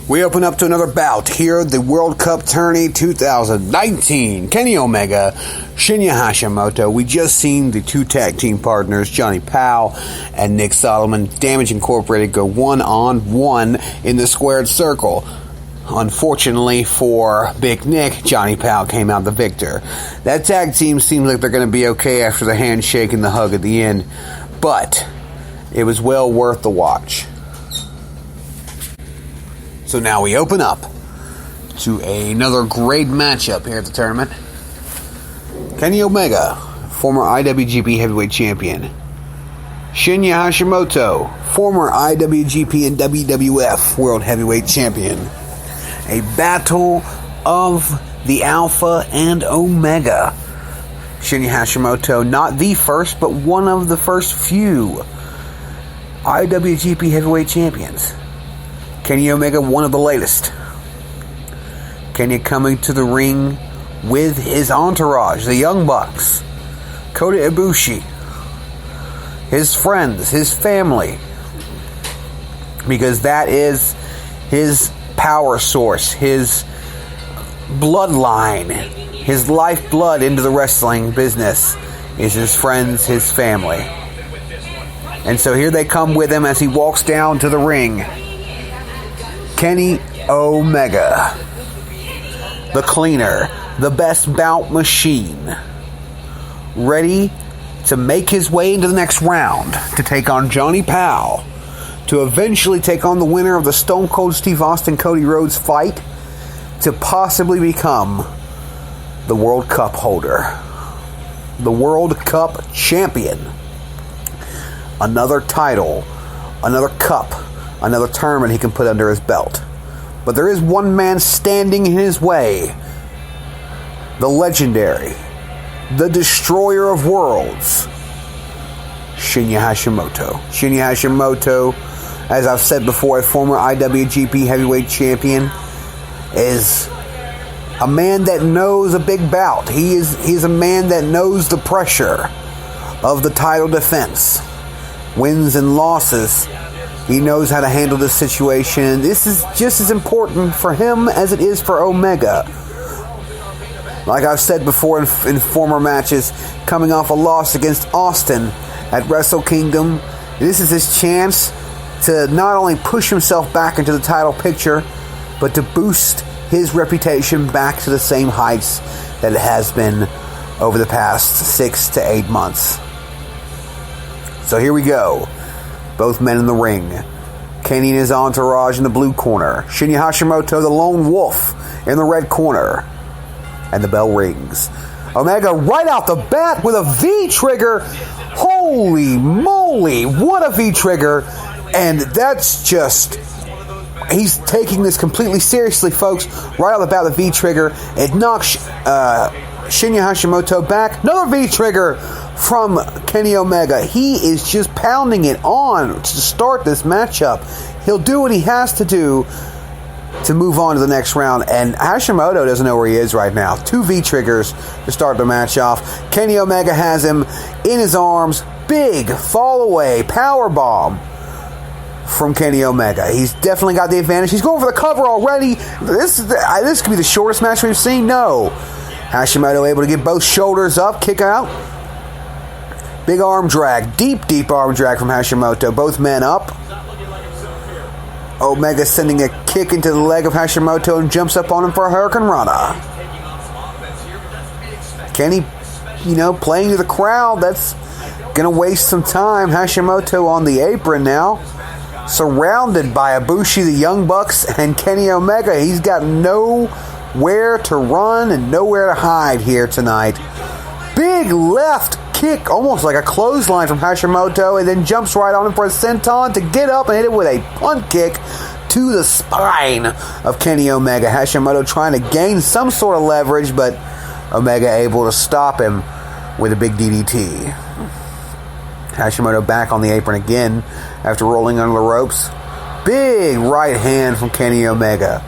We open up to another bout here at the World Cup Tourney 2019. Kenny Omega, Shinya Hashimoto. We just seen the two tag team partners, Johnny Powell and Nick Solomon, Damage Incorporated, go 1-on-1 in the squared circle. Unfortunately for Big Nick, Johnny Powell came out the victor. That tag team seems like they're going to be okay after the handshake and the hug at the end, but it was well worth the watch. So now we open up to another great matchup here at the tournament. Kenny Omega, former IWGP Heavyweight Champion. Shinya Hashimoto, former IWGP and WWF World Heavyweight Champion. A battle of the Alpha and Omega. Shinya Hashimoto, not the first, but one of the first few IWGP Heavyweight Champions. Kenny Omega, one of the latest. Kenny coming to the ring with his entourage, the Young Bucks, Kota Ibushi, his friends, his family, because that is his power source, his bloodline, his lifeblood into the wrestling business is his friends, his family. And so here they come with him as he walks down to the ring. Kenny Omega, the cleaner, the best bout machine, ready to make his way into the next round to take on Johnny Powell, to eventually take on the winner of the Stone Cold Steve Austin Cody Rhodes fight, to possibly become the World Cup holder, the World Cup champion. Another title, another cup, another tournament he can put under his belt. But there is one man standing in his way. The legendary, the destroyer of worlds, Shinya Hashimoto. Shinya Hashimoto, as I've said before, a former IWGP Heavyweight Champion, is a man that knows a big bout. He's a man that knows the pressure of the title defense. Wins and losses. He knows how to handle this situation. This is just as important for him as it is for Omega. Like I've said before in former matches, coming off a loss against Austin at Wrestle Kingdom, this is his chance to not only push himself back into the title picture, but to boost his reputation back to the same heights that it has been over the past 6 to 8 months. So here we go. Both men in the ring. Kenny and his entourage in the blue corner. Shinya Hashimoto, the lone wolf, in the red corner. And the bell rings. Omega right out the bat with a V-trigger. Holy moly, what a V-trigger. And that's just... he's taking this completely seriously, folks. Right out the bat, the V-trigger. It knocks Shinya Hashimoto back. Another V-trigger from Kenny Omega. He is just pounding it on to start this matchup. He'll do what he has to do to move on to the next round, and Hashimoto doesn't know where he is right now. 2 V-triggers to start the match off. Kenny Omega has him in his arms. Big fall away power bomb from Kenny Omega. He's definitely got the advantage. He's going for the cover already. This could be the shortest match we've seen. No. Hashimoto able to get both shoulders up, kick out. Big arm drag. Deep arm drag from Hashimoto. Both men up. Omega sending a kick into the leg of Hashimoto and jumps up on him for a Hurricane Rana. Kenny, playing to the crowd. That's going to waste some time. Hashimoto on the apron now. Surrounded by Ibushi, the Young Bucks, and Kenny Omega. He's got nowhere to run and nowhere to hide here tonight. Big left kick, almost like a clothesline from Hashimoto, and then jumps right on him for a senton to get up and hit it with a punt kick to the spine of Kenny Omega. Hashimoto trying to gain some sort of leverage, but Omega able to stop him with a big DDT. Hashimoto back on the apron again after rolling under the ropes. Big right hand from Kenny Omega.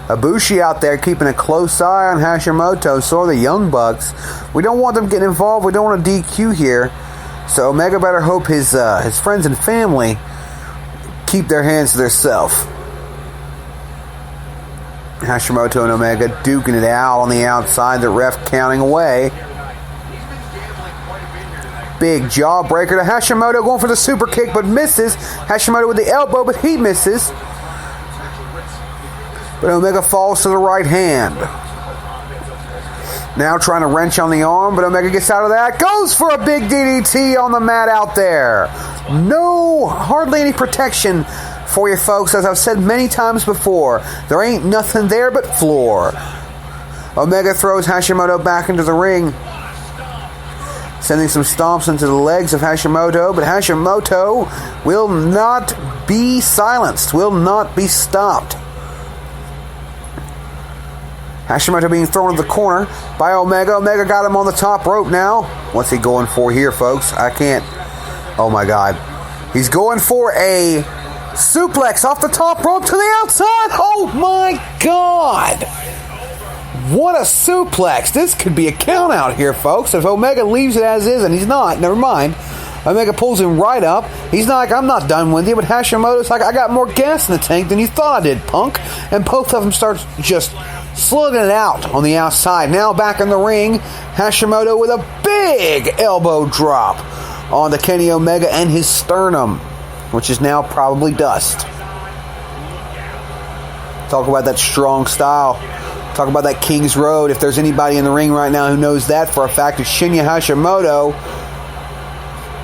Ibushi out there keeping a close eye on Hashimoto. So are the Young Bucks. We don't want them getting involved. We don't want a DQ here. So Omega better hope his friends and family keep their hands to themselves. Hashimoto and Omega duking it out on the outside. The ref counting away. Big jawbreaker to Hashimoto, going for the super kick, but misses. Hashimoto with the elbow, but he misses. But Omega falls to the right hand. Now trying to wrench on the arm, but Omega gets out of that. Goes for a big DDT on the mat out there. No, hardly any protection for you folks. As I've said many times before, there ain't nothing there but floor. Omega throws Hashimoto back into the ring, sending some stomps into the legs of Hashimoto, but Hashimoto will not be silenced, will not be stopped. Hashimoto being thrown into the corner by Omega. Omega got him on the top rope now. What's he going for here, folks? I can't. Oh, my God. He's going for a suplex off the top rope to the outside. Oh, my God. What a suplex. This could be a count out here, folks. If Omega leaves it as is, and he's not, never mind. Omega pulls him right up. He's not like, I'm not done with you, but Hashimoto's like, I got more gas in the tank than you thought I did, punk. And both of them start just slugging it out on the outside. Now back in the ring, Hashimoto with a big elbow drop onto Kenny Omega and his sternum, which is now probably dust. Talk about that strong style. Talk about that King's Road. If there's anybody in the ring right now who knows that for a fact, it's Shinya Hashimoto,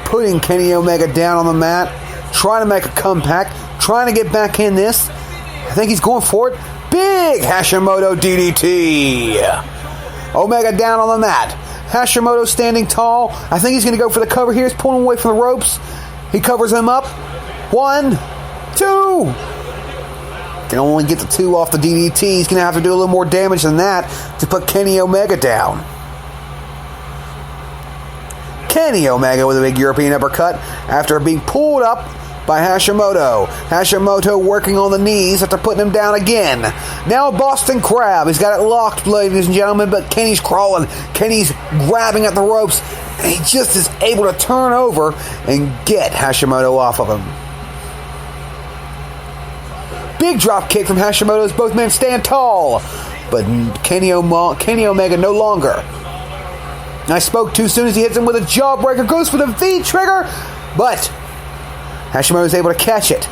putting Kenny Omega down on the mat, trying to make a comeback, trying to get back in this. I think he's going for it. Big Hashimoto DDT. Omega down on the mat. Hashimoto standing tall. I think he's going to go for the cover here. He's pulling away from the ropes. He covers him up. 1, 2. Can only get the 2 off the DDT. He's going to have to do a little more damage than that to put Kenny Omega down. Kenny Omega with a big European uppercut after being pulled up by Hashimoto. Hashimoto working on the knees after putting him down again. Now Boston Crab. He's got it locked, ladies and gentlemen, but Kenny's crawling. Kenny's grabbing at the ropes. And he just is able to turn over and get Hashimoto off of him. Big drop kick from Hashimoto as both men stand tall. But Kenny Omega no longer. I spoke too soon as he hits him with a jawbreaker. Goes for the V-trigger. But Hashimoto is able to catch it.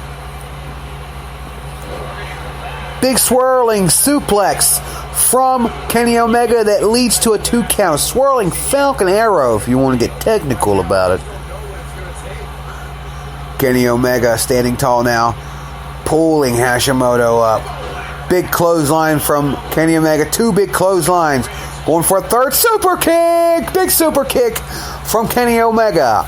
Big swirling suplex from Kenny Omega that leads to a 2 count. A swirling Falcon Arrow, if you want to get technical about it. Kenny Omega standing tall now, pulling Hashimoto up. Big clothesline from Kenny Omega. 2 big clotheslines. Going for a third super kick. Big super kick from Kenny Omega.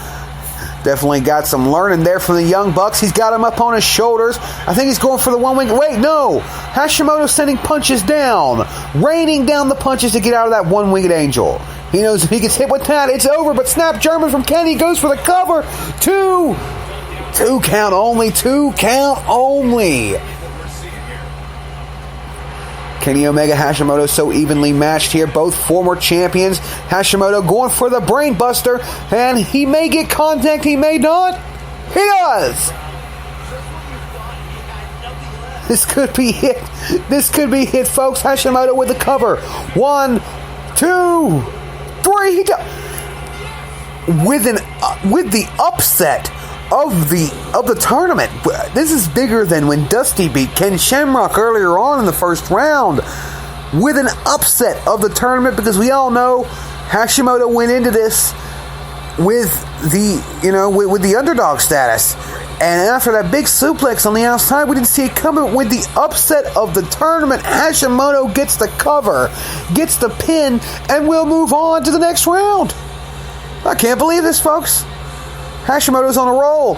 Definitely got some learning there from the Young Bucks. He's got him up on his shoulders. I think he's going for the one-wing. Wait, no. Hashimoto sending punches down. Raining down the punches to get out of that one-winged angel. He knows if he gets hit with that, it's over. But snap German from Kenny goes for the cover. 2 count only. 2 count only. Kenny Omega, Hashimoto so evenly matched here. Both former champions. Hashimoto going for the brain buster. And he may get contact, he may not. He does. This could be hit. This could be hit, folks. Hashimoto with the cover. 1, 2, 3. With the upset of the tournament. This is bigger than when Dusty beat Ken Shamrock earlier on in the first round with an upset of the tournament, because we all know Hashimoto went into this with the underdog status, and after that big suplex on the outside, we didn't see it coming. With the upset of the tournament, Hashimoto gets the cover, gets the pin, and we'll move on to the next round. I can't believe this, folks. Hashimoto's on a roll.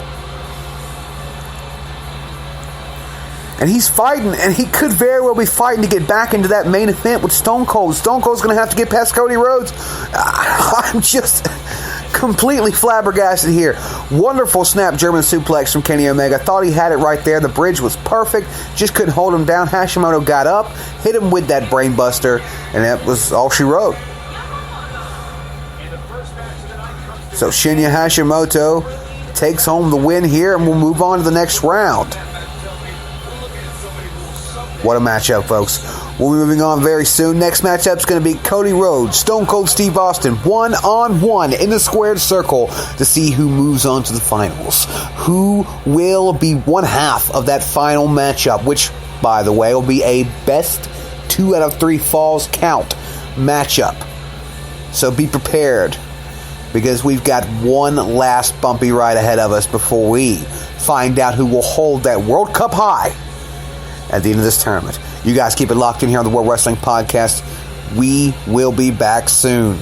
And he's fighting, and he could very well be fighting to get back into that main event with Stone Cold. Stone Cold's going to have to get past Cody Rhodes. I'm just completely flabbergasted here. Wonderful snap German suplex from Kenny Omega. Thought he had it right there. The bridge was perfect. Just couldn't hold him down. Hashimoto got up, hit him with that brain buster, and that was all she wrote. So Shinya Hashimoto takes home the win here, and we'll move on to the next round. What a matchup, folks. We'll be moving on very soon. Next matchup is going to be Cody Rhodes, Stone Cold Steve Austin, 1-on-1 in the squared circle to see who moves on to the finals. Who will be one half of that final matchup, which, by the way, will be a best 2 out of 3 falls count matchup. So be prepared, because we've got one last bumpy ride ahead of us before we find out who will hold that World Cup high at the end of this tournament. You guys keep it locked in here on the World Wrestling Podcast. We will be back soon.